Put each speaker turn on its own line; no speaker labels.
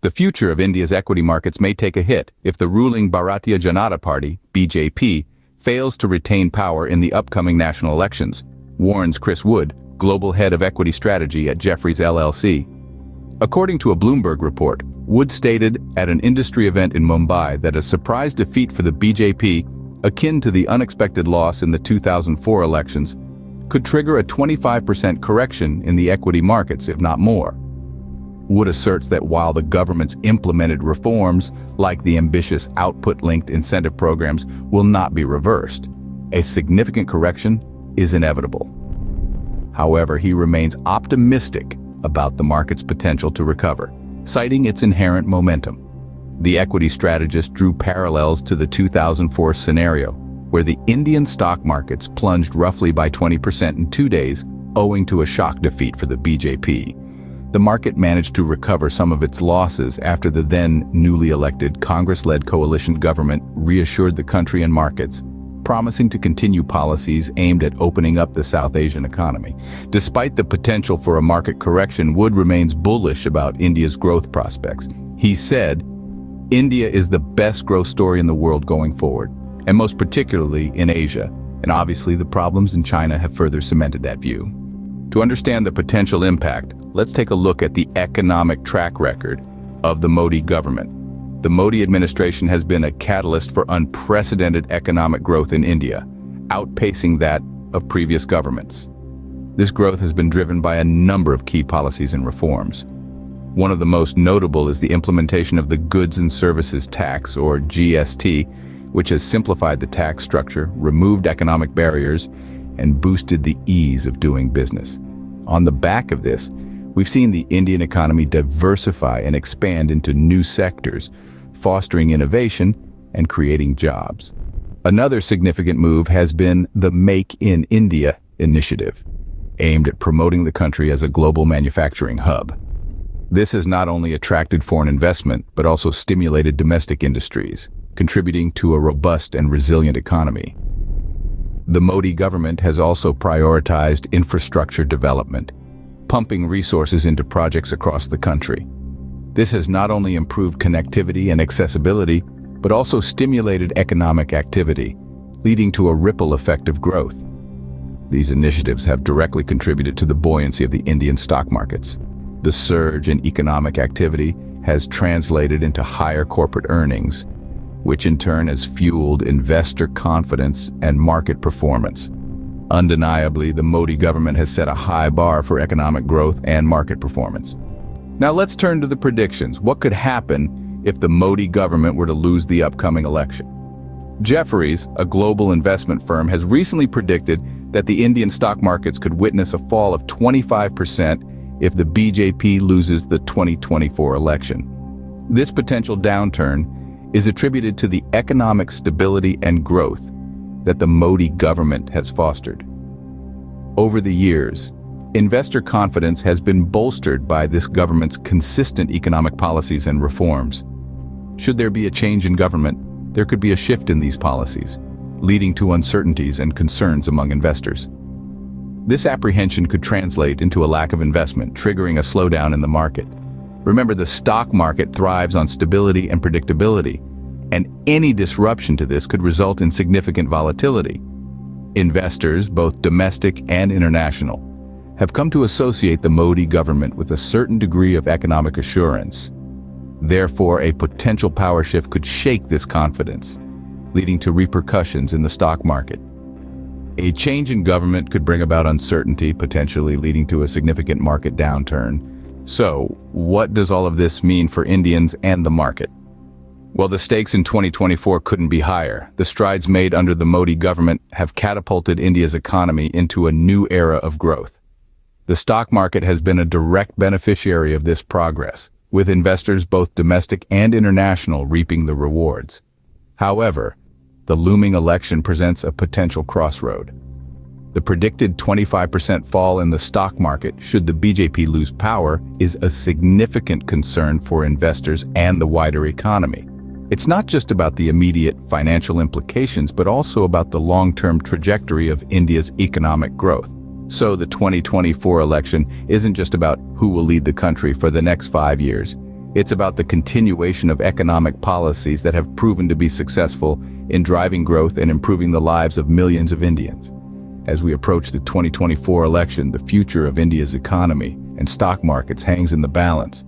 The future of India's equity markets may take a hit if the ruling Bharatiya Janata Party, BJP, fails to retain power in the upcoming national elections, warns Chris Wood, global head of equity strategy at Jefferies LLC. According to a Bloomberg report, Wood stated at an industry event in Mumbai that a surprise defeat for the BJP, akin to the unexpected loss in the 2004 elections, could trigger a 25% correction in the equity markets, if not more. Wood asserts that while the government's implemented reforms, like the ambitious output-linked incentive programs, will not be reversed, a significant correction is inevitable. However, he remains optimistic about the market's potential to recover, citing its inherent momentum. The equity strategist drew parallels to the 2004 scenario, where the Indian stock markets plunged roughly by 20% in 2 days, owing to a shock defeat for the BJP. The market managed to recover some of its losses after the then newly elected Congress-led coalition government reassured the country and markets, promising to continue policies aimed at opening up the South Asian economy. Despite the potential for a market correction, Wood remains bullish about India's growth prospects. He said, "India is the best growth story in the world going forward, and most particularly in Asia, and obviously the problems in China have further cemented that view." To understand the potential impact, let's take a look at the economic track record of the Modi government. The Modi administration has been a catalyst for unprecedented economic growth in India, outpacing that of previous governments. This growth has been driven by a number of key policies and reforms. One of the most notable is the implementation of the Goods and Services Tax, or GST, which has simplified the tax structure, removed economic barriers, and boosted the ease of doing business. On the back of this, we've seen the Indian economy diversify and expand into new sectors, fostering innovation and creating jobs. Another significant move has been the Make in India initiative, aimed at promoting the country as a global manufacturing hub. This has not only attracted foreign investment, but also stimulated domestic industries, contributing to a robust and resilient economy. The Modi government has also prioritized infrastructure development, pumping resources into projects across the country. This has not only improved connectivity and accessibility, but also stimulated economic activity, leading to a ripple effect of growth. These initiatives have directly contributed to the buoyancy of the Indian stock markets. The surge in economic activity has translated into higher corporate earnings, which in turn has fueled investor confidence and market performance. Undeniably, the Modi government has set a high bar for economic growth and market performance. Now let's turn to the predictions. What could happen if the Modi government were to lose the upcoming election? Jefferies, a global investment firm, has recently predicted that the Indian stock markets could witness a fall of 25% if the BJP loses the 2024 election. This potential downturn is attributed to the economic stability and growth that the Modi government has fostered. Over the years, investor confidence has been bolstered by this government's consistent economic policies and reforms. Should there be a change in government, there could be a shift in these policies, leading to uncertainties and concerns among investors. This apprehension could translate into a lack of investment, triggering a slowdown in the market. Remember, the stock market thrives on stability and predictability, and any disruption to this could result in significant volatility. Investors, both domestic and international, have come to associate the Modi government with a certain degree of economic assurance. Therefore, a potential power shift could shake this confidence, leading to repercussions in the stock market. A change in government could bring about uncertainty, potentially leading to a significant market downturn. So, what does all of this mean for Indians and the market? Well, the stakes in 2024 couldn't be higher. The strides made under the Modi government have catapulted India's economy into a new era of growth. The stock market has been a direct beneficiary of this progress, with investors both domestic and international reaping the rewards. However, the looming election presents a potential crossroad. The predicted 25% fall in the stock market should the BJP lose power is a significant concern for investors and the wider economy. It's not just about the immediate financial implications, but also about the long-term trajectory of India's economic growth. So the 2024 election isn't just about who will lead the country for the next 5 years. It's about the continuation of economic policies that have proven to be successful in driving growth and improving the lives of millions of Indians. As we approach the 2024 election, the future of India's economy and stock markets hangs in the balance.